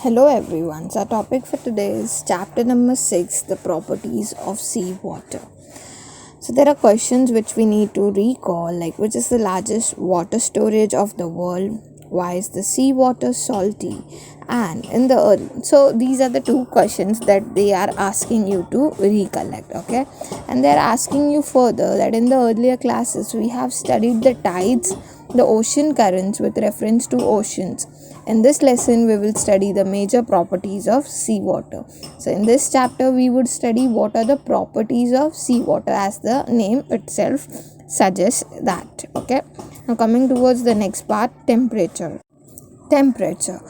Hello everyone. So our topic for today is chapter number 6, the properties of seawater. So there are questions which we need to recall, like which is the largest water storage of the world, why is the seawater salty, and in the earth. So these are the two questions that they are asking you to recollect, okay? And they are asking you further that in the earlier classes we have studied the tides, the ocean currents with reference to oceans. In this lesson, we will study the major properties of seawater. So, in this chapter, we would study what are the properties of seawater, as the name itself suggests that. Okay. Now, coming towards the next part, temperature. Temperature.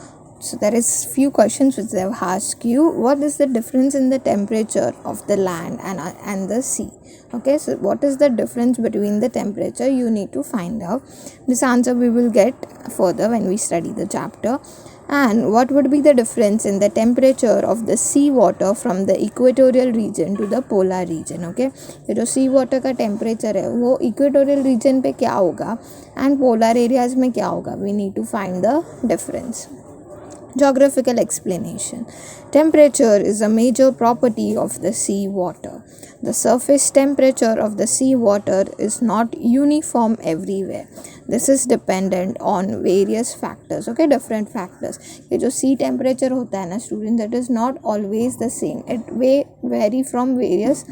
So there is few questions which they have asked you. What is the difference in the temperature of the land and the sea? Okay, so what is the difference between the temperature? You need to find out. This answer we will get further when we study the chapter. And what would be the difference in the temperature of the sea water from the equatorial region to the polar region? Okay, ये जो sea water का temperature है वो equatorial region पे क्या होगा and polar areas में क्या होगा? We need to find the difference. Geographical explanation. Temperature is a major property of the sea water. The surface temperature of the sea water is not uniform everywhere. This is dependent on various factors. Okay, different factors. ये जो sea temperature होता है ना student, that is not always the same. It may vary from various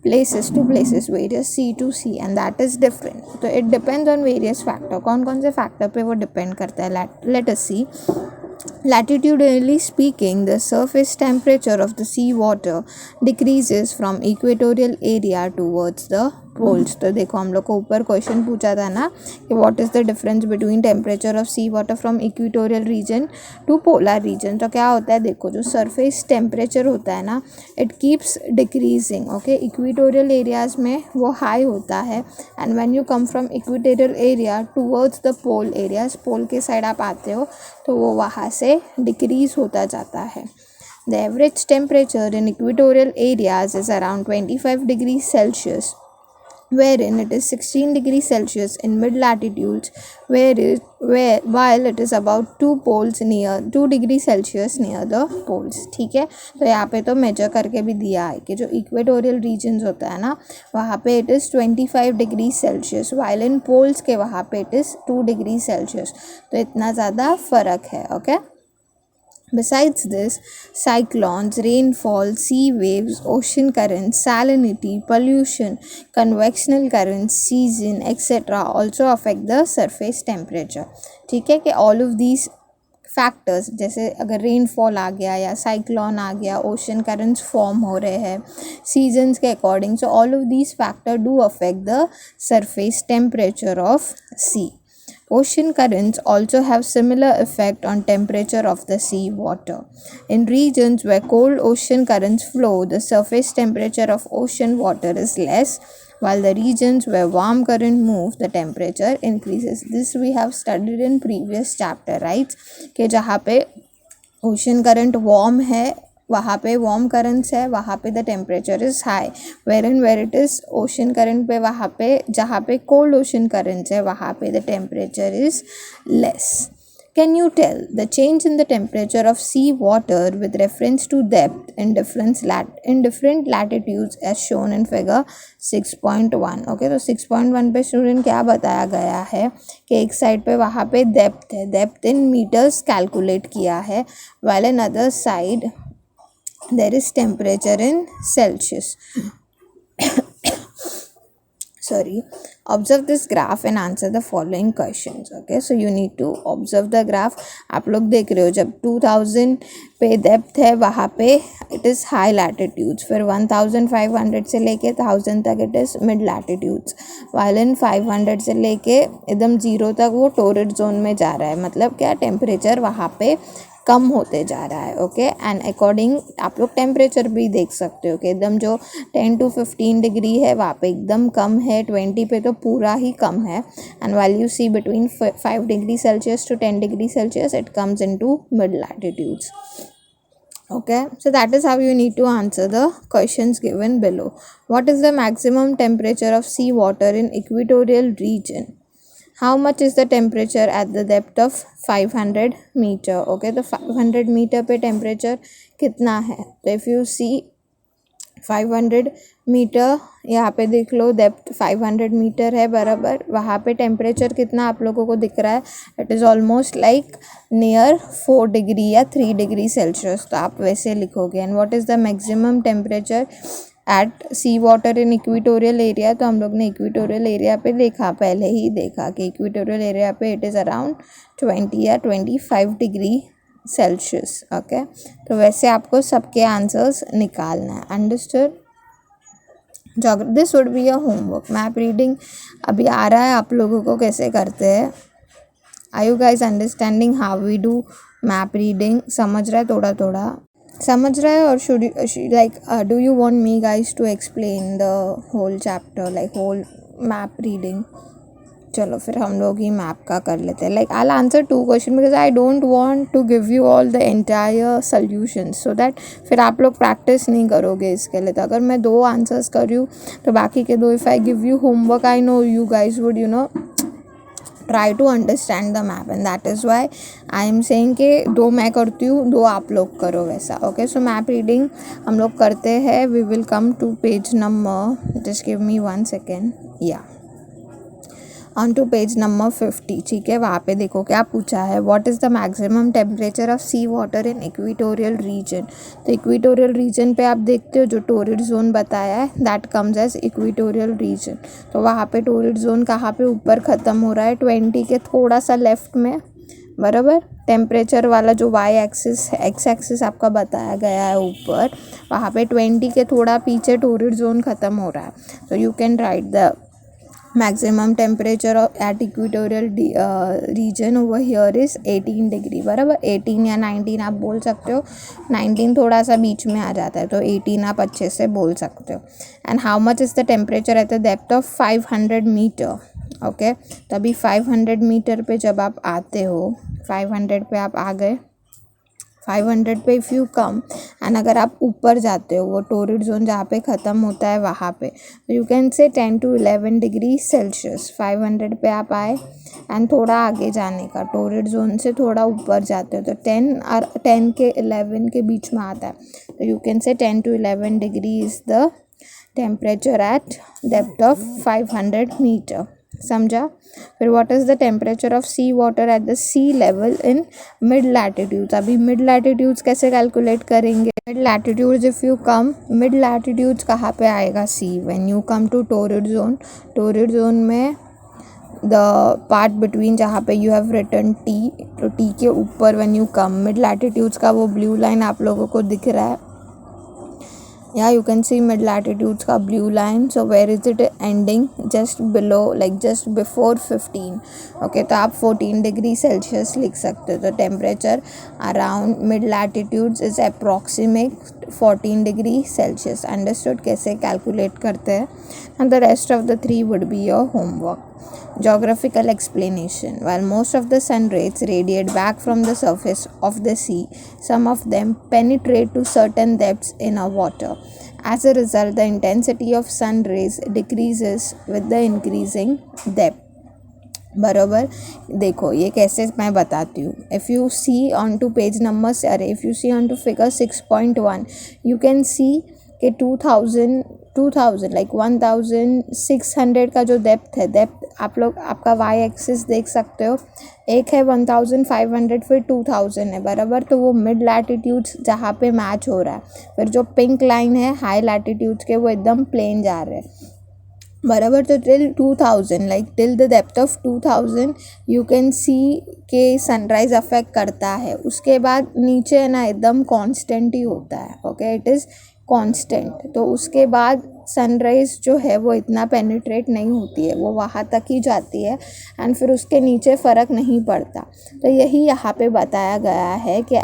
places to places, various sea to sea, and that is different. So it depends on various factor. कौन कौन से factor पे वो depend करता है? Let us see. Latitudinally speaking, the surface temperature of the sea water decreases from equatorial area towards the poles. तो देखो हम लोग को ऊपर क्वेश्चन पूछा था ना कि what is the difference between temperature of sea water from equatorial region to polar region. तो क्या होता है, देखो जो सरफेस टेम्परेचर होता है ना, it keeps decreasing. Okay, equatorial areas में वो हाई होता है and when you come from equatorial area towards the pole areas, pole के साइड आप आते हो तो वो वहाँ से डिक्रीज होता जाता है. The average temperature in equatorial areas is around 25 degrees Celsius, wherein it is 16 degrees Celsius in mid latitudes, while it is about 2 degrees Celsius near the poles. ठीक है, तो यहाँ पे तो मेजर करके भी दिया है कि जो इक्वेटोरियल रीजन्स होता है ना वहाँ पे it is 25 degree Celsius, while in poles के वहाँ पे इट इज़ 2 डिग्री सेल्सियस. तो इतना ज़्यादा फ़र्क है. Okay. Besides this, cyclones, rainfall, sea waves, ocean currents, salinity, pollution, convectional currents, season, etc. also affect the surface temperature. ठीक है कि all of these फैक्टर्स, जैसे अगर रेनफॉल आ गया या साइक्लोन आ गया, ओशन करंट्स फॉर्म हो रहे हैं सीजन्स के according, so all of these factor do affect the surface temperature of sea. Ocean currents also have similar effect on temperature of the sea water. In regions where cold ocean currents flow, the surface temperature of ocean water is less, while the regions where warm current move, the temperature increases. This we have studied in previous chapter, right? कि जहाँ पे ocean current warm है वहाँ पे warm currents है, वहाँ पे the temperature is high, where it is ocean current पे वहाँ पे जहाँ पे कोल्ड ओशन करंट्स है वहाँ पे the temperature is less. Can you tell the change in the temperature of sea water with reference to depth in different latitudes as shown in figure 6.1. Okay, तो 6.1 पे स्टूडेंट क्या बताया गया है कि एक साइड पे वहाँ पे डेप्थ है, डेप्थ इन मीटर्स कैलकुलेट किया है, while in other side there is temperature in Celsius. Sorry. Observe this graph and answer the following questions. Okay, so you need to observe the graph. आप लोग देख रहे हो जब 2000 पे डेप्थ है वहाँ पे इट इज़ हाई लैटिट्यूड्स, फिर 1500 से लेके 1000 तक it is mid latitudes, while in 500 से लेके एकदम 0 तक वो टोरिड जोन में जा रहा है. मतलब क्या, टेम्परेचर वहाँ पे कम होते जा रहा है. ओके, एंड अकॉर्डिंग आप लोग टेम्परेचर भी देख सकते हो कि एकदम जो 10 to 15 डिग्री है वहाँ पे एकदम कम है, 20 पे तो पूरा ही कम है, and while you see between 5 degree Celsius to 10 degree Celsius it comes into mid latitudes. Okay, so that is how you need to answer the questions given below. What is the maximum temperature of sea water in equatorial region? how much is the temperature at the depth of 500 meter. Okay, तो 500 meter पे temperature कितना है. तो if you see 500 metre, यहाँ पे देख लो depth 500 metre है बराबर. वहाँ पे टेम्परेचर कितना आप लोगों को दिख रहा है. It is almost like near 4 degree या 3 डिग्री सेल्सियस. तो आप वैसे लिखोगे. And what is the maximum temperature at sea water in equatorial area. तो हम लोग ने इक्वेटोरियल एरिया पे देखा, पहले ही देखा कि इक्वेटोरियल एरिया पे इट इज़ अराउंड 20 या 25 डिग्री सेल्सियस. ओके, तो वैसे आपको सबके आंसर्स निकालना है. Understood. This would be a homework. Map reading अभी आ रहा है आप लोगों को कैसे करते हैं. Are you guys understanding how we do map reading. समझ रहा है, थोड़ा थोड़ा समझ रहा है. और should like do you want me guys to explain the whole chapter, like whole map reading. चलो फिर हम लोग ही मैप का कर लेते हैं. Like I answer 2 question because I don't want to give you all the entire solution, so that फिर आप लोग प्रैक्टिस नहीं करोगे इसके लिए. तो अगर मैं 2 आंसर्स कर रही हूँ तो बाकी के 2 if I give you homework, I know you guys would try to understand the map. And that is why I am saying कि 2 मैं करती हूँ, 2 आप लोग करो वैसा. ओके, सो मैप रीडिंग हम लोग करते हैं. We will come to page number, just give me 1 second. या ऑन टू पेज नंबर 50. ठीक है, वहाँ पे देखो क्या पूछा है. What is the maximum temperature of sea water in equatorial region. तो इक्वेटोरियल रीजन पे आप देखते हो जो टोरिड जोन बताया है, that comes as equatorial region. तो वहाँ पे टोरिड जोन कहाँ पे ऊपर ख़त्म हो रहा है, 20 के थोड़ा सा लेफ्ट में बराबर. टेम्परेचर वाला जो वाई एक्सिस एक्स एक्सिस आपका बताया गया है ऊपर, वहाँ पे 20 के थोड़ा पीछे टोरिड जोन ख़त्म हो रहा है. तो you can write the maximum temperature at equatorial region over here is 18 degree बराबर. 18 या 19 आप बोल सकते हो. 19 थोड़ा सा बीच में आ जाता है, तो 18 आप अच्छे से बोल सकते हो. And how much is the temperature at the depth of 500 metre. Okay, तभी 500 मीटर पे जब आप आते हो, 500 पे आप आ गए, 500 पे इफ़ यू कम एंड अगर आप ऊपर जाते हो वो टोरिड जोन जहाँ पे ख़त्म होता है वहाँ पे, तो you can say 10 to 11 degree Celsius. 500 पे आप आए एंड थोड़ा आगे जाने का, टोरिड जोन से थोड़ा ऊपर जाते हो तो 10 के 11 के बीच में आता है. तो you can say 10 to 11 degree is the temperature at depth of 500 metre. समझा. फिर what is the temperature of sea water at the sea level in mid latitudes. अभी मिड लैटिट्यूड्स कैसे कैलकुलेट करेंगे. Mid latitudes if you come, mid latitudes कहाँ पे आएगा, see. When you come to torrid zone, torrid zone में the part between जहाँ पे you have written T, तो टी के ऊपर when you come, mid latitudes का वो ब्लू लाइन आप लोगों को दिख रहा है. Yeah, you can see mid latitudes का blue line. So where is it ending? Just below, like just before 15. Okay, तो आप 14 डिग्री सेल्सियस लिख सकते हो. तो temperature around mid latitudes is approximate 14 degree Celsius. Understood कैसे कैलकुलेट करते हैं. And the rest of the 3 would be your homework. Geographical explanation. While most of the sun rays radiate back from the surface of the sea, some of them penetrate to certain depths in our water. As a result, the intensity of sun rays decreases with the increasing depth. बराबर. देखो ये कैसे मैं बताती हूँ. If you see on to page number, अरे if you see on to figure 6.1, you can see कि 2000 like 1600 का जो डेप्थ है, डेप्थ आप लोग आपका वाई एक्सिस देख सकते हो. एक है 1500, फिर 2000 है बराबर. तो वो मिड लैटिट्यूड्स जहाँ पे मैच हो रहा है. फिर जो पिंक लाइन है हाई लैटिट्यूड्स के, वो एकदम प्लेन जा रहे हैं बराबर. तो till 2000, like till the depth of 2000 you can सी के सनराइज अफेक्ट करता है. उसके बाद नीचे है ना एकदम कांस्टेंट ही होता है. Okay, it is constant. तो उसके बाद सनराइज़ जो है वो इतना पेनिट्रेट नहीं होती है, वो वहाँ तक ही जाती है एंड फिर उसके नीचे फ़र्क नहीं पड़ता. तो यही यहाँ पे बताया गया है कि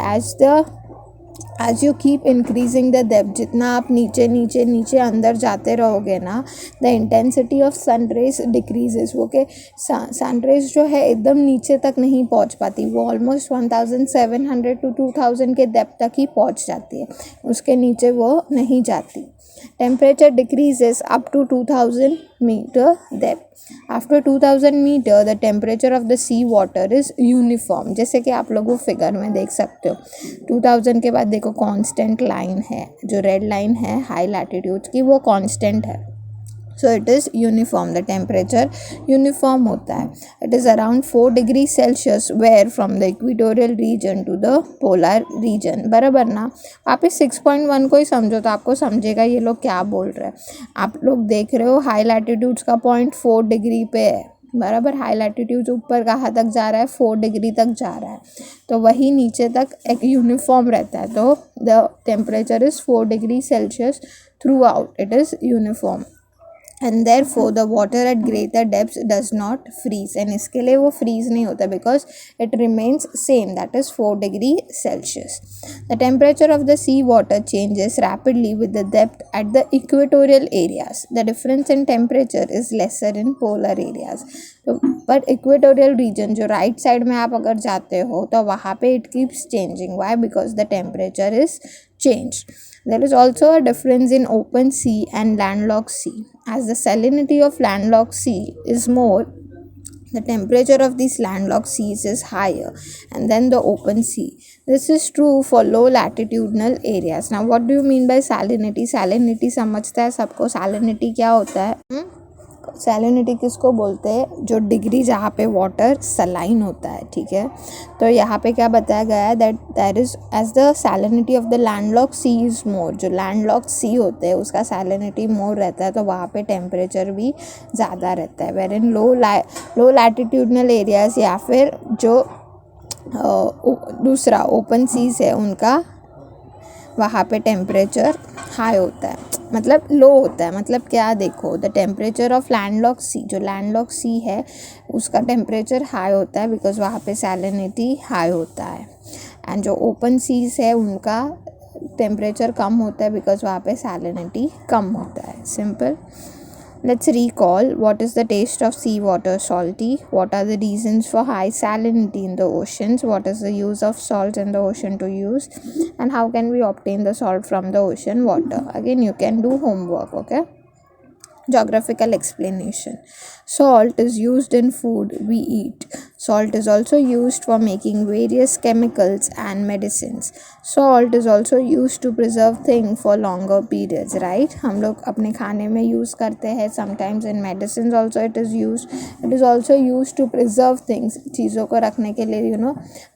as you keep increasing the depth, जितना आप नीचे नीचे नीचे अंदर जाते रहोगे ना, the intensity of sun rays decreases. वो के सन रेज जो है एकदम नीचे तक नहीं पहुंच पाती, वो ऑलमोस्ट 1700 to 2000 के डेप्थ तक ही पहुंच जाती है, उसके नीचे वो नहीं जाती. Temperature decreases up to 2000 metre depth. After 2000 metre the temperature of the sea water is uniform, जैसे कि आप लोग वो फिगर में देख सकते हो 2000 के बाद देखो कांस्टेंट लाइन है, जो रेड लाइन है हाई लैटिट्यूड्स की वो कांस्टेंट है, so it is uniform, the temperature uniform होता है. It is around 4 degree Celsius where from the equatorial region to the polar region. बराबर ना. आप इस 6.1 को ही समझो तो आपको समझेगा ये लोग क्या बोल रहे हैं. आप लोग देख रहे हो हाई लैटिट्यूड्स का पॉइंट 4 डिग्री पे है. बराबर. हाई लैटिट्यूड ऊपर कहाँ तक जा रहा है, 4 डिग्री तक जा रहा है, तो वही नीचे तक एक यूनिफॉर्म रहता है. तो the temperature is 4 degree Celsius through out, it is uniform. And therefore the water at greater depths does not freeze, and इसके लिए वो freeze नहीं होता because it remains same, that is 4 degree Celsius. The temperature of the sea water changes rapidly with the depth at the equatorial areas. The difference in temperature is lesser in polar areas. तो but equatorial region जो right side में आप अगर जाते हो तो वहाँ पे it keeps changing. Why? Because the temperature is change. There is also a difference in open sea and landlocked sea. As the salinity of landlocked sea is more, the temperature of these landlocked seas is higher and then the open sea. This is true for low latitudinal areas. Now what do you mean by salinity? Salinity समझता है सबको. salinity क्या होता है? Salinity किसको बोलते हैं? जो डिग्री जहाँ पे वाटर सलाइन होता है. ठीक है. तो यहाँ पे क्या बताया गया है that that is as the salinity of the landlock sea is more. जो लैंडलॉक सी होते हैं उसका सैलिनिटी मोर रहता है, तो वहाँ पे टेम्परेचर भी ज़्यादा रहता है. Where in low latitudinal areas या फिर जो दूसरा ओपन सीज है उनका वहाँ पे टेम्परेचर हाई होता है, मतलब लो होता है. मतलब क्या? देखो द टेम्परेचर ऑफ लैंडलॉक सी, जो लैंडलॉक सी है उसका टेम्परेचर हाई होता है बिकॉज वहाँ पे सैलिनिटी हाई होता है. एंड जो ओपन सीज है उनका टेम्परेचर कम होता है बिकॉज वहाँ पे सैलिनिटी कम होता है. Simple. Let's recall, what is the taste of seawater? Salty. What are the reasons for high salinity in the oceans? What is the use of salt in the ocean to use? And how can we obtain the salt from the ocean water? Again, you can do homework, okay? Geographical explanation. Salt is used in food we eat. Salt is also used for making various chemicals and medicines. Salt is also used to preserve things for longer periods, right? हम लोग अपने खाने में use करते हैं. Sometimes in medicines also it is used. It is also used to preserve things. चीज़ों को रखने के लिए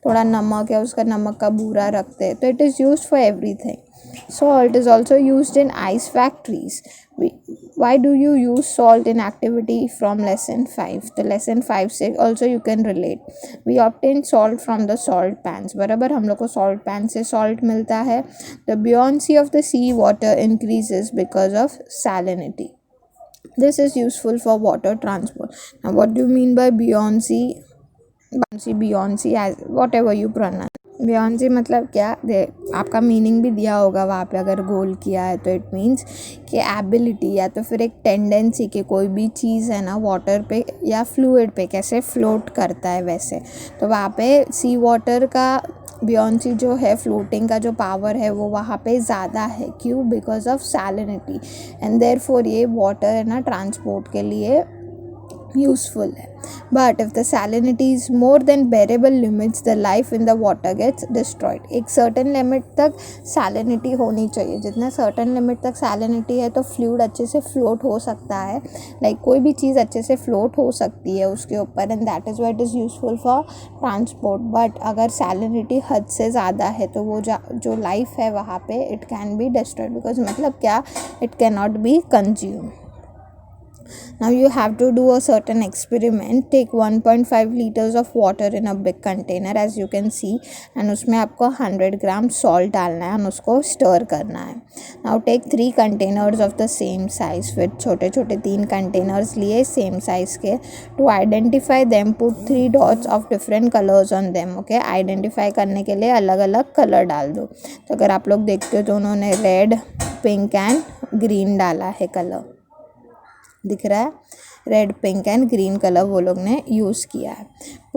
थोड़ा नमक या उसका नमक का बूरा रखते हैं. तो it is used for everything. Salt is also used in ice factories. Why do you use salt in activity from lesson 5? The lesson 5 से also you can relate. We obtain salt from the salt pans. बराबर. हम लोग को salt pan से salt मिलता है. The buoyancy of the sea water increases because of salinity. This is useful for water transport. Now what do you mean by buoyancy? Buoyancy as whatever you pronounce. बियॉन्सी मतलब क्या? आपका meaning भी दिया होगा वहाँ पे अगर गोल किया है तो. इट मीन्स कि एबिलिटी या तो फिर एक टेंडेंसी कि कोई भी चीज़ है ना वाटर पे या फ्लूइड पे कैसे फ्लोट करता है वैसे. तो वहाँ पे सी वाटर का बियॉन्सी जो है फ्लोटिंग का जो पावर है वो वहाँ पे ज़्यादा है. क्यों? Because of salinity. And therefore ये वाटर है ना ट्रांसपोर्ट के लिए यूज़फुल है. But if the salinity is more than bearable limits the life in the water gets destroyed. एक सर्टन लिमिट तक सैलिनिटी होनी चाहिए. जितना सर्टन लिमिट तक सैलिनिटी है तो फ्लूइड अच्छे से फ्लोट हो सकता है. लाइक कोई भी चीज़ अच्छे से फ्लोट हो सकती है उसके ऊपर. And that is why it is useful for transport. But अगर सैलिनिटी हद से ज़्यादा है तो वो जो लाइफ है वहाँ पे it can be destroyed. Because मतलब क्या? It can not be consume. Now you have to do a certain experiment. Take 1.5 liters of water in a big container as you can see, and उसमें आपको 100 ग्राम salt डालना है और उसको stir करना है. Now take 3 containers of the same size. फिर छोटे छोटे 3 containers लिए same size के. To identify them, put 3 dots of different colors on them. Okay, identify करने के लिए अलग अलग कलर डाल दो. तो अगर आप लोग देखते हो तो उन्होंने रेड, पिंक एंड ग्रीन डाला है कलर. दिख रहा है? Red, pink and green colour वो लोग ने यूज़ किया है.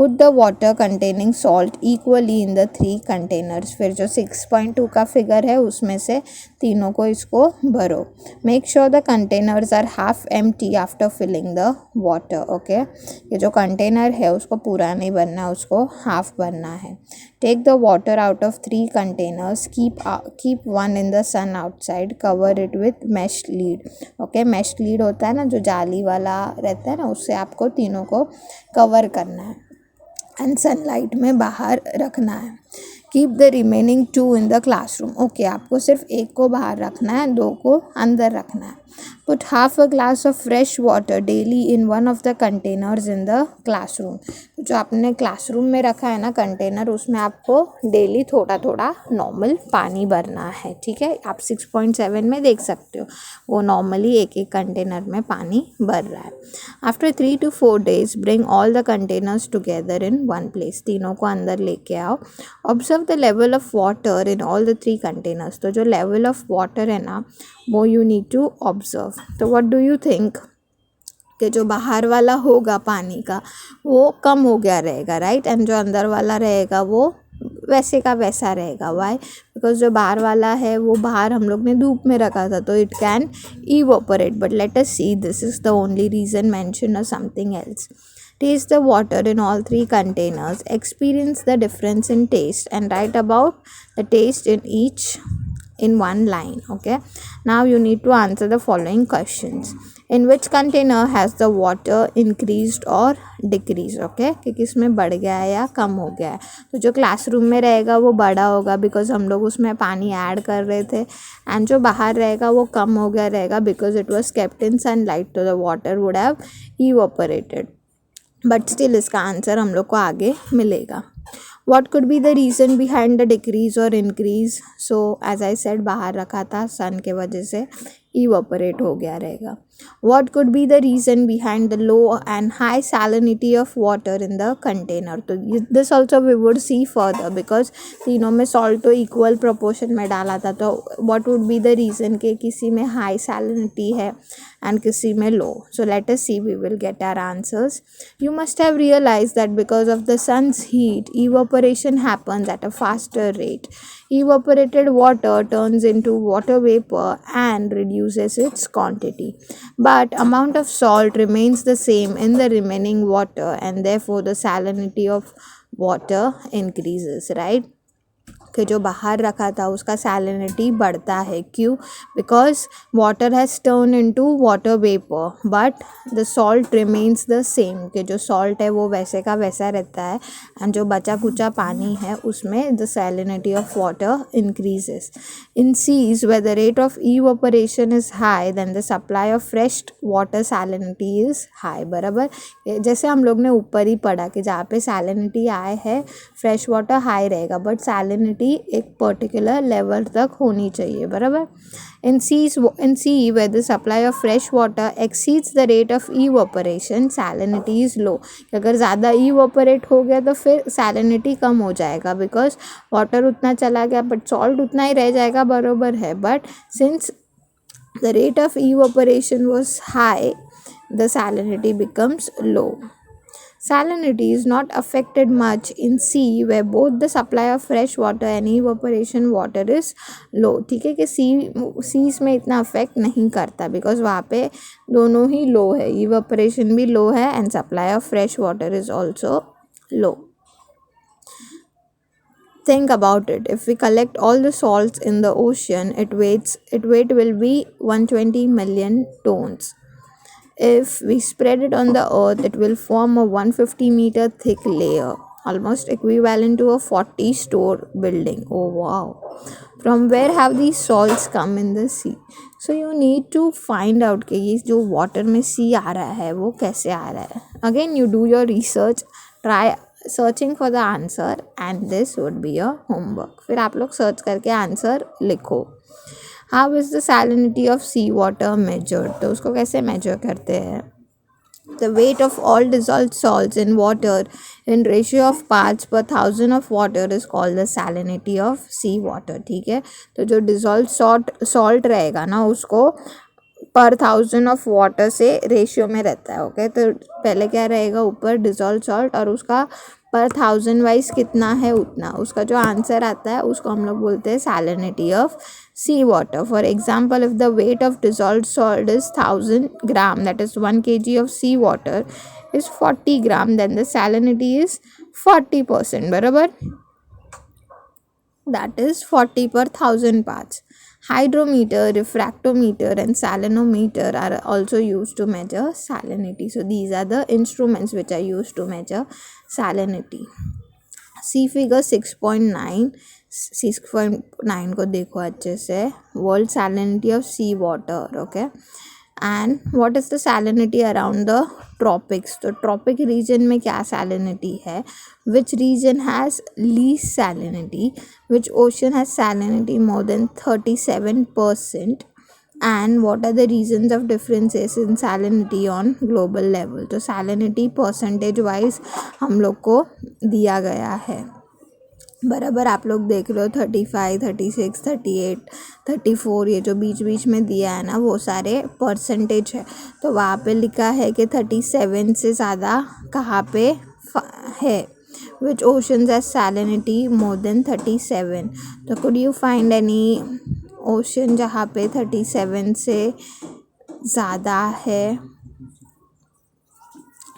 Put the water containing salt equally in the 3 containers. फिर जो 6.2 का फिगर है उसमें से तीनों को इसको भरो। Make sure the containers are half empty after filling the water. Okay, ये जो कंटेनर है उसको पूरा नहीं भरना, उसको हाफ भरना है। Take the water out of 3 containers, keep one in the sun outside, cover it with mesh lid. Okay, mesh lid होता है ना जो जाली वाला रहता है ना, उससे आपको तीनों को कवर करना है एंड सनलाइट में बाहर रखना है। Keep the remaining 2 in the classroom. Okay, आपको सिर्फ एक को बाहर रखना है, 2 को अंदर रखना है। Put half a glass of fresh water daily in one of the containers in the classroom. जो आपने क्लासरूम में रखा है ना कंटेनर, उसमें आपको डेली थोड़ा थोड़ा नॉर्मल पानी भरना है। ठीक है, आप 6.7 में देख सकते हो, वो नॉर्मली एक एक कंटेनर में पानी भर रहा है। After 3 to 4 days bring all the containers together in one place. तीनों को अंदर लेके आओ। Observe the level of water in all the 3 containers. तो जो लेवल ऑफ वाटर है ना वो यू नीड टू ऑब्जर्व। तो व्हाट डू यू थिंक कि जो बाहर वाला होगा पानी का वो कम हो गया रहेगा, राइट, एंड जो अंदर वाला रहेगा वो वैसे का वैसा रहेगा। वाई? बिकॉज जो बाहर वाला है वो बाहर हम लोग ने धूप में रखा था तो it can evaporate, but let us see this is the only reason mention और something else. Taste the water in all 3 containers. Experience the difference in taste and write about the taste in each in one line. Okay. Now you need to answer the following questions. In which container has the water increased or decreased? Okay, कि किसमें बढ़ गया है या कम हो गया है। तो जो क्लासरूम में रहेगा वो बड़ा होगा बिकॉज हम लोग उसमें पानी ऐड कर रहे थे, एंड जो बाहर रहेगा वो कम हो गया रहेगा because it was kept in sunlight, तो the water would have evaporated. But still इसका आंसर हम लोग को आगे मिलेगा। What could be the reason behind the decrease or increase? So as I said, बाहर रखा था सन के वजह से evaporate हो गया रहेगा। What could be the reason behind the low and high salinity of water in the container? तो this also we would see further because तीनों में salt तो equal proportion में डाला था, तो what would be the reason कि किसी में high salinity है and किसी में low? So let us see, we will get our answers. You must have realized that because of the sun's heat, evaporation happens at a faster rate. Evaporated water turns into water vapor and reduces its quantity, but amount of salt remains the same in the remaining water, and therefore the salinity of water increases, right? कि जो बाहर रखा था उसका salinity बढ़ता है। क्यों? Because water has turn into water vapour but the salt remains the same, कि जो सॉल्ट है वो वैसे का वैसा रहता है, एंड जो बचा कुचा पानी है उसमें the salinity of water increases. In seas where the rate of evaporation is high then the supply of fresh water salinity is high. बराबर, जैसे हम लोग ने ऊपर ही पढ़ा कि जहाँ पे सैलिनिटी हाई है फ्रेश वाटर हाई रहेगा, बट सैलिनिटी एक पर्टिकुलर लेवल तक होनी चाहिए। बराबर, in sea where the supply of fresh water exceeds the rate of evaporation salinity is low. अगर ज़्यादा इवोपरेट हो गया तो फिर सैलिनिटी कम हो जाएगा बिकॉज वाटर उतना चला गया बट सॉल्ट उतना ही रह जाएगा। बरोबर है, but since the rate of evaporation was high, the salinity becomes low. Salinity is not affected much in sea where both the supply of fresh water and evaporation water is low. ठीक है कि seize में इतना affect नहीं करता because वहाँ पे दोनों ही लो है, evaporation भी लो है and supply of fresh water is also low. Think about it. If we collect all the salts in the ocean, its weight will be 120 million tons. If we spread it on the earth, it will form a 150-meter thick layer, almost equivalent to a 40-store building. Oh wow. From where have these salts come in the sea? So you need to find out कि ये जो water में sea आ रहा है वो कैसे आ रहा है. Again, you do your research, try searching for the answer and this would be a homework. फिर आप लोग सर्च करके आंसर लिखो. How is the salinity of sea water measured? तो उसको कैसे मेजर करते हैं? The weight of all dissolved salts in water in ratio of parts per 1000 of water is called the salinity of sea water. ठीक है, तो जो dissolve salt रहेगा ना उसको पर 1000 ऑफ वाटर से रेशियो में रहता है. ओके, तो पहले क्या रहेगा, ऊपर डिजॉल्व सॉल्ट और उसका पर 1000 वाइज कितना है उतना, उसका जो आंसर आता है उसको हम लोग बोलते हैं salinity of sea water. For example, if the weight of dissolve salt is 1000 gram, that is 1 kg of sea water is 40 gram, then the salinity is 40%. बराबर, that is 40 per 1000 parts. Hydrometer, refractometer and salinometer are also used to measure salinity. So these are the instruments which are used to measure salinity. See figure 6.9. 6.9 को देखो अच्छे से. World salinity of sea water. Okay, and what is the salinity around the tropics? तो tropic region में क्या salinity है? Which region has least salinity? Which ocean has salinity more than 37%? And what are the reasons of differences in salinity on global level? तो salinity percentage wise हम लोग को दिया गया है. बराबर, आप लोग देख रहे हो 35, 36, 38, 34, ये जो बीच बीच में दिया है ना वो सारे परसेंटेज है. तो वहाँ पे लिखा है कि 37 से ज़्यादा कहाँ पे है. Which oceans has salinity more than 37? तो could you find any ocean जहाँ पे 37 से ज़्यादा है?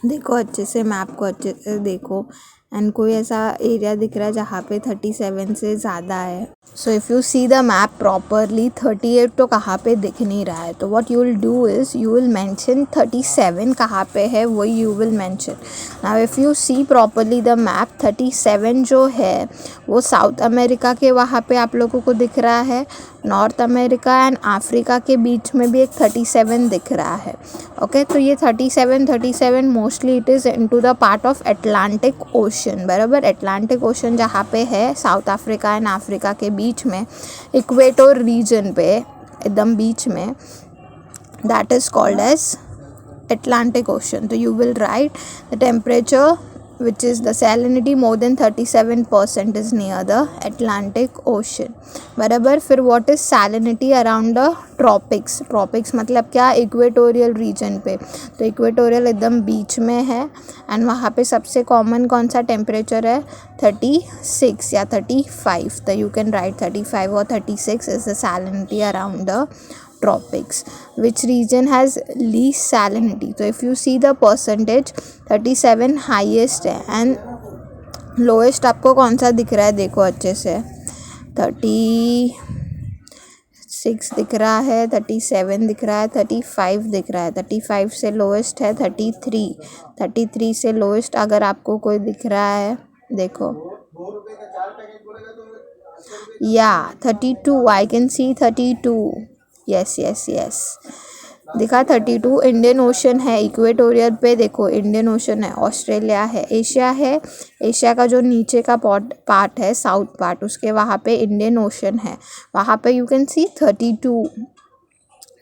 देखो अच्छे से, मैप को अच्छे से देखो, एंड कोई ऐसा एरिया दिख रहा है जहाँ पे 37 से ज़्यादा है. सो if you see the map properly 38 तो कहाँ पे दिख नहीं रहा है. तो what you will do is you will mention 37 कहाँ पे है वही you will mention. Now if you see properly the map, 37 जो है वो साउथ अमेरिका के वहाँ पे आप लोगों को दिख रहा है. नॉर्थ अमेरिका एंड अफ्रीका के बीच में भी एक 37 दिख रहा है. ओके, तो ये 37 mostly it is into the part of Atlantic ocean. बराबर, अटलांटिक ओशन जहाँ पे है साउथ अफ्रीका एंड अफ्रीका के बीच में, इक्वेटर रीजन पे एकदम बीच में, that is called as Atlantic Ocean. So you will write the temperature which is the salinity more than 37% is near the Atlantic Ocean. बराबर, फिर what is salinity around the tropics? Tropics मतलब क्या, equatorial region पे. तो equatorial एकदम बीच में है एंड वहाँ पे सबसे कॉमन कौन सा टेम्परेचर है, 36 या 35. तो यू कैन राइट 35 और 36 is the salinity around the tropics. Which region has least salinity? So if you see the percentage, 37 highest है and lowest आपको कौन सा दिख रहा है, देखो अच्छे से, 36 दिख रहा है, 37 दिख रहा है, 35 दिख रहा है. 35 से लोएस्ट है 33 से लोएस्ट अगर आपको कोई दिख रहा है, देखो, या 32, आई कैन सी 32. यस, दिखा 32. इंडियन ओशन है इक्वेटोरियल पे, देखो इंडियन ओशन है, ऑस्ट्रेलिया है, एशिया का जो नीचे का पार्ट है, साउथ पार्ट, उसके वहाँ पे इंडियन ओशन है, वहाँ पे यू कैन सी 32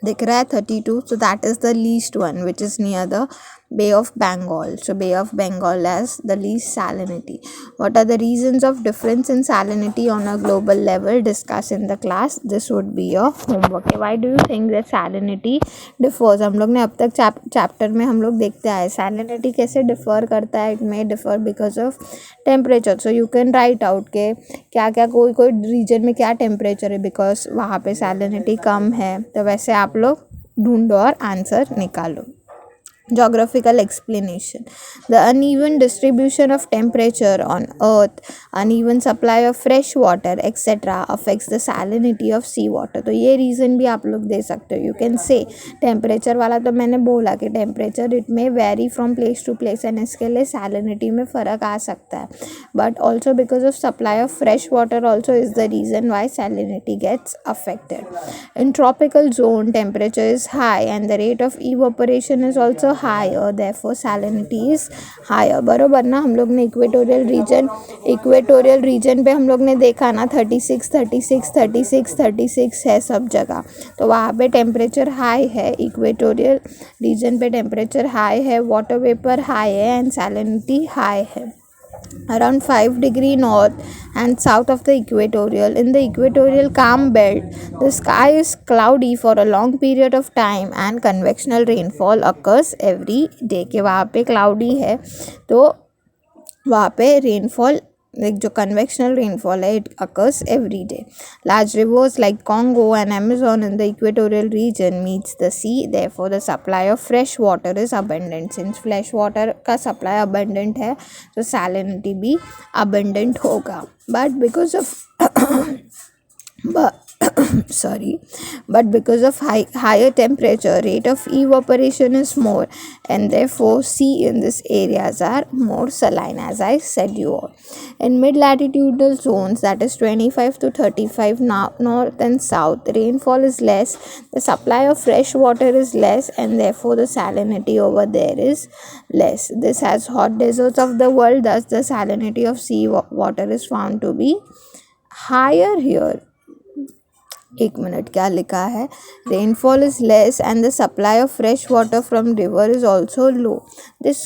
दिख रहा है, 32. So that is the least one which is near the Bay of Bengal. So Bay of Bengal has the least salinity. What are the reasons of difference in salinity on a global level? Discuss in the class. This would be your homework. Why do you think that salinity differs? हम लोग ने अब तक chapter में हम लोग देखते आए salinity कैसे डिफ़र करता है. It may differ because of temperature. So you can write out के क्या क्या कोई रीजन में क्या टेम्परेचर है, बिकॉज वहाँ पे salinity कम है. तो वैसे आप लोग ढूंढो और आंसर निकालो. Geographical explanation. The uneven distribution of temperature on earth, uneven supply of fresh water etc. affects the salinity of sea water. तो ये रीज़न भी आप लोग दे सकते हो. You can say टेम्परेचर वाला तो मैंने बोला कि temperature it may vary from place to place and इसके लिए salinity में फ़र्क आ सकता है. But also because of supply of fresh water also is the reason why salinity gets affected. In tropical zone temperature is high and the rate of evaporation is also higher, therefore salinity is higher. बरोबर ना, हम लोग ने equatorial region पे हम लोग ने देखा ना 36 है सब जगह. तो वहाँ पे टेम्परेचर हाई है, इक्वेटोरियल रीजन पे टेम्परेचर हाई है, वाटर वेपर हाई है एंड सैलिनिटी हाई है. around 5 degree north and south of the equatorial. In the equatorial calm belt, the sky is cloudy for a long period of time and convectional rainfall occurs every day. कि वहाँ पे cloudy है तो वहाँ पे rainfall like जो convectional rainfall है it occurs every day. Large rivers like Congo and Amazon in the equatorial region meets the sea, therefore the supply of fresh water is abundant. Since fresh water का supply abundant है तो salinity भी abundant होगा. But because of but because of higher temperature, rate of evaporation is more, and therefore sea in these areas are more saline, as I said you all. In mid-latitudinal zones, that is 25 to 35 north and south, rainfall is less, the supply of fresh water is less, and therefore the salinity over there is less. This has hot deserts of the world, thus the salinity of sea water is found to be higher here. एक minute, क्या लिखा है? Rainfall is less and the supply of fresh water from river is also low. This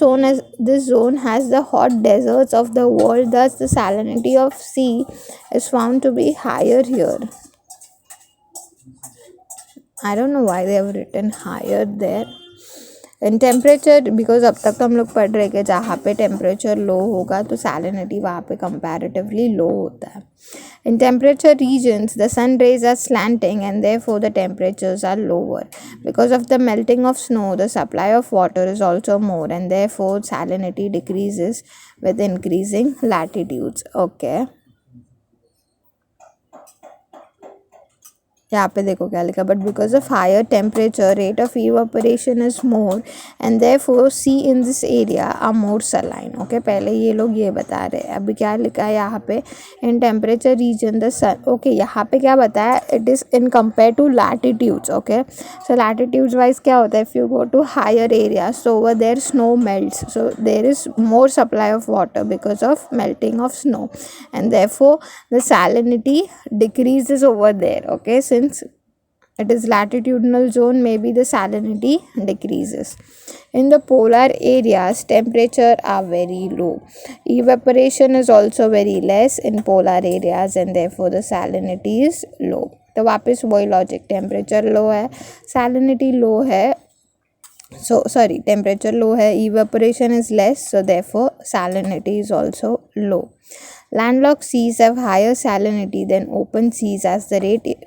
zone has the hot deserts of the world, thus the salinity of sea is found to be higher here. I don't know why they have written higher there. In temperature, because अब तक तो हम लोग पढ़ रहे कि जहाँ पे टेम्परेचर लो होगा तो सैलिनिटी वहाँ पे कंपैरेटिवली लो होता है. In temperature regions the sun rays are slanting and therefore the temperatures are lower. Because of the melting of snow the supply of water is also more and therefore salinity decreases with increasing latitudes. Okay, यहाँ पे देखो क्या लिखा. But because of higher temperature rate of evaporation is more and therefore sea in this area are more saline. Okay, पहले ये लोग ये बता रहे हैं. अभी क्या लिखा है यहाँ पे? In temperature region the sun. Okay, यहाँ पे क्या बताया? It is in compare to latitudes. Okay, so latitudes wise क्या होता है? If you go to higher area so over there snow melts, so there is more supply of water because of melting of snow and therefore the salinity decreases over there. Okay, since it is latitudinal zone, maybe the salinity decreases. In the polar areas, temperature are very low. Evaporation is also very less in polar areas and therefore the salinity is low. तो वापस वही logic, temperature low है, salinity लो है, so sorry, temperature low है, evaporation is less, so therefore salinity is also low. Landlocked seas have higher salinity than open seas as the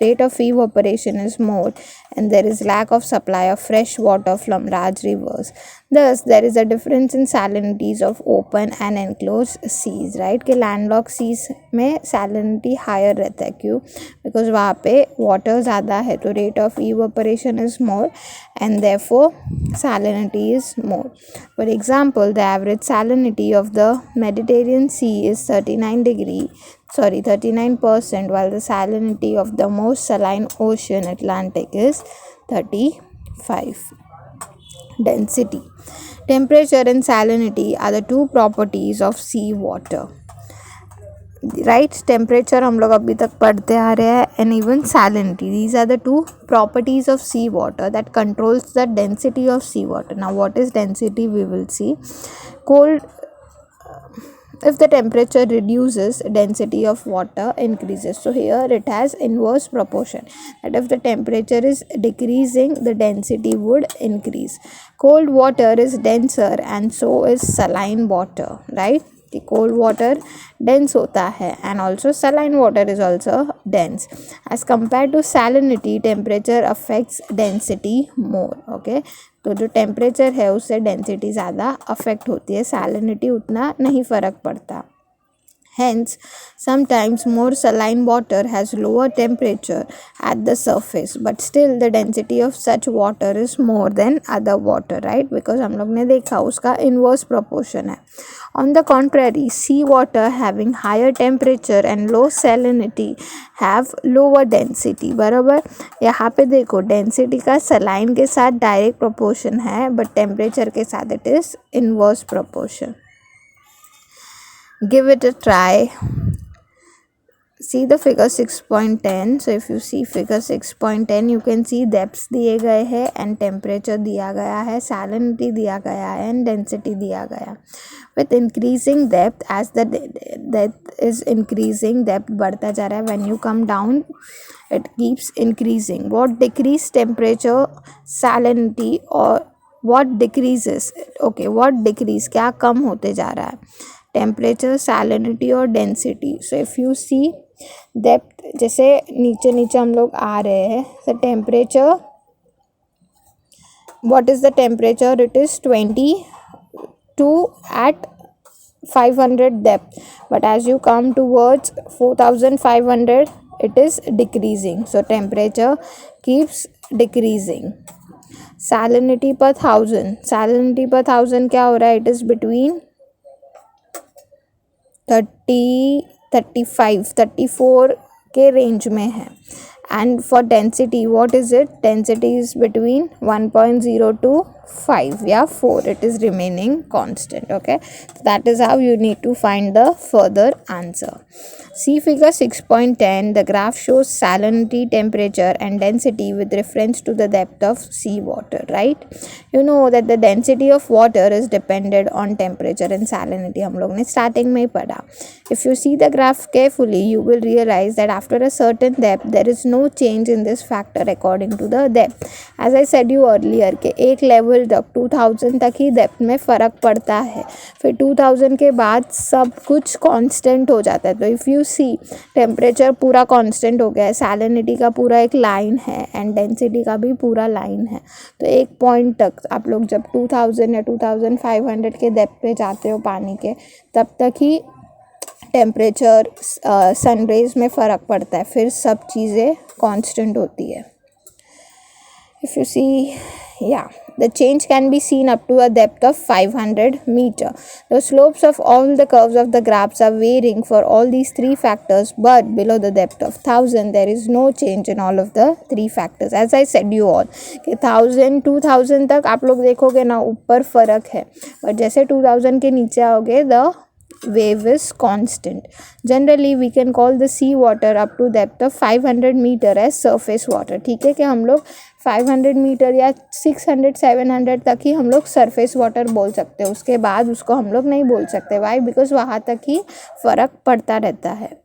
rate of evaporation is more and there is lack of supply of fresh water from large rivers. Thus, there is a difference in salinities of open and enclosed seas, right? कि landlocked seas में salinity higher रहता है. क्यों? Because वहाँ पे water ज़्यादा है तो rate of evaporation is more and therefore salinity is more. For example, the average salinity of the Mediterranean Sea is 39%, while the salinity of the most saline ocean, Atlantic, is 35. Density. Temperature and salinity are the two properties of sea water. Right, temperature हम लोग अभी तक पढ़ते आ रहे हैं and even salinity. These are the two properties of sea water that controls the density of sea water. Now what is density? We will see. Cold, if the temperature reduces, density of water increases. So here it has inverse proportion, that if the temperature is decreasing, the density would increase. Cold water is denser and so is saline water, right? कि cold water dense होता है and also saline water is also dense. As compared to salinity, temperature affects density more. Okay, तो जो temperature है उससे density ज़्यादा affect होती है, सैलिनिटी उतना नहीं फ़र्क पड़ता. Hence, sometimes more saline water has lower temperature at the surface, but still the density of such water is more than other water, right? Because हम लोग ने देखा उसका inverse proportion है. On the contrary, sea water having higher temperature and low salinity have lower density. बराबर, यहाँ पे देखो डेंसिटी का saline के साथ डायरेक्ट proportion है, but temperature के साथ it is inverse proportion. Give it a try. see the figure 6.10. So if you see figure 6.10, you can see depths दिए गए हैं and temperature दिया गया है, salinity दिया गया है and density दिया गया. With increasing depth, as the depth is increasing, depth बढ़ता जा रहा है. When you come down, it keeps increasing. What decrease temperature, salinity or what decreases? Okay, what decrease? क्या कम होते जा रहा है? टेम्परेचर, सैलिनिटी और density. So if you see depth, जैसे नीचे नीचे हम लोग आ रहे हैं, the temperature, what is the temperature? It is 22 at 500 depth, but as you come towards 4500, it is decreasing. So temperature keeps decreasing. Salinity per 1000, salinity per 1000 क्या हो रहा है? It is between 30, 35, 34 के रेंज में है. And for density, what is it? Density is between 1.0 to 5, yeah, 4. It is remaining constant. Okay, so that is how you need to find the further answer. See figure 6.10. The graph shows salinity, temperature and density with reference to the depth of seawater, right? You know that the density of water is dependent on temperature and salinity. हम लोग ने starting में ही पढ़ा. If you see the graph carefully, you will realize that after a certain depth, there is no change in this factor according to the depth. As I said you earlier कि एक level तक 2000 तक ही depth में फ़र्क पड़ता है, फिर 2000 के बाद सब कुछ constant हो जाता है. तो if you see टेम्परेचर पूरा कांस्टेंट हो गया है, सैलिनिटी का पूरा एक लाइन है एंड डेंसिटी का भी पूरा लाइन है. तो एक पॉइंट तक आप लोग जब 2000 या 2500 के डेप्थ पे जाते हो पानी के, तब तक ही टेम्परेचर, सनरेज में फ़र्क पड़ता है, फिर सब चीज़ें कांस्टेंट होती है. If you see, yeah, the change can be seen up to a depth of 500 meter. The slopes of all the curves of the graphs are varying for all these three factors, but below the depth of 1000 there is no change in all of the three factors. As I said you all कि 1000 2000 तक आप लोग देखोगे ना ऊपर फ़र्क है, और जैसे 2000 के नीचे आओगे the wave is constant. Generally we can call the sea water up to depth of 500 meter as surface water. ठीक है कि हम लोग 500 मीटर या 600 700 तक ही हम लोग सरफेस वाटर बोल सकते हैं, उसके बाद उसको हम लोग नहीं बोल सकते. वाई? बिकॉज वहाँ तक ही फ़र्क पड़ता रहता है.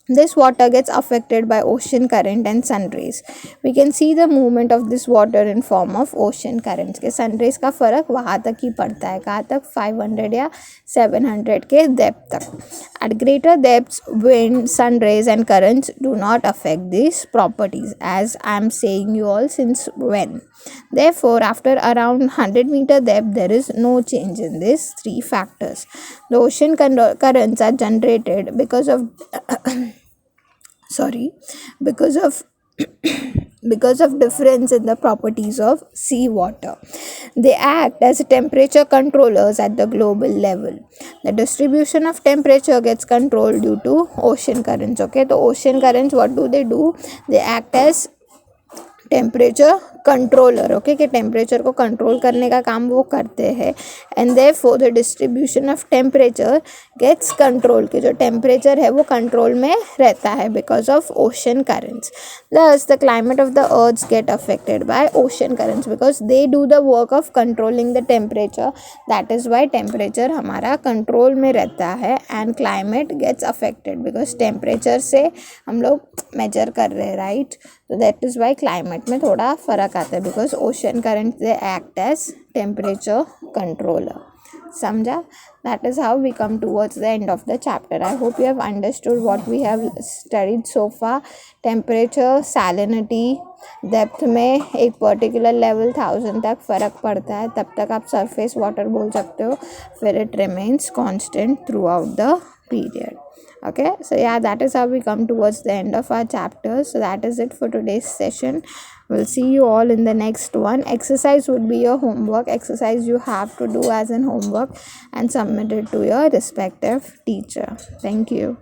This water gets affected by ocean current and sun rays. We can see the movement of this water in form of ocean currents. के sun rays का फ़र्क वहाँ तक ही पड़ता है, कहाँ तक? 500 या 700 के depth तक. At greater depths, wind, sun rays and currents do not affect these properties, as I am saying you all since when. Therefore, after around 100 meter depth, there is no change in these three factors. The ocean currents are generated because of because of difference in the properties of seawater. They act as temperature controllers at the global level. The distribution of temperature gets controlled due to ocean currents. Okay, the ocean currents, what do? They act as temperature controller. Okay, कि temperature को control करने का काम वो करते हैं. And therefore the distribution of temperature gets control, कि जो टेम्परेचर है वो कंट्रोल में रहता है because of ocean currents. Thus the climate of the earth get affected by ocean currents because they do the work of controlling the temperature. That is why temperature हमारा control में रहता है and climate gets affected because temperature से हम लोग major कर रहे हैं, राइट. तो दैट इज़ वाई क्लाइमेट में थोड़ा फ़र्क आता है because ocean current they act as temperature controller. समझा? That is how we come towards the end of the chapter. I hope you have understood what we have studied so far. Temperature, salinity, depth में एक particular level 1000 तक फ़र्क पड़ता है, तब तक आप सरफेस वाटर बोल सकते हो, फिर it remains constant through out the period. Okay, so yeah, that is how we come towards the end of our chapter. So that is it for today's session. We'll see you all in the next one. Exercise would be your homework. Exercise you have to do as an homework and submit it to your respective teacher. Thank you.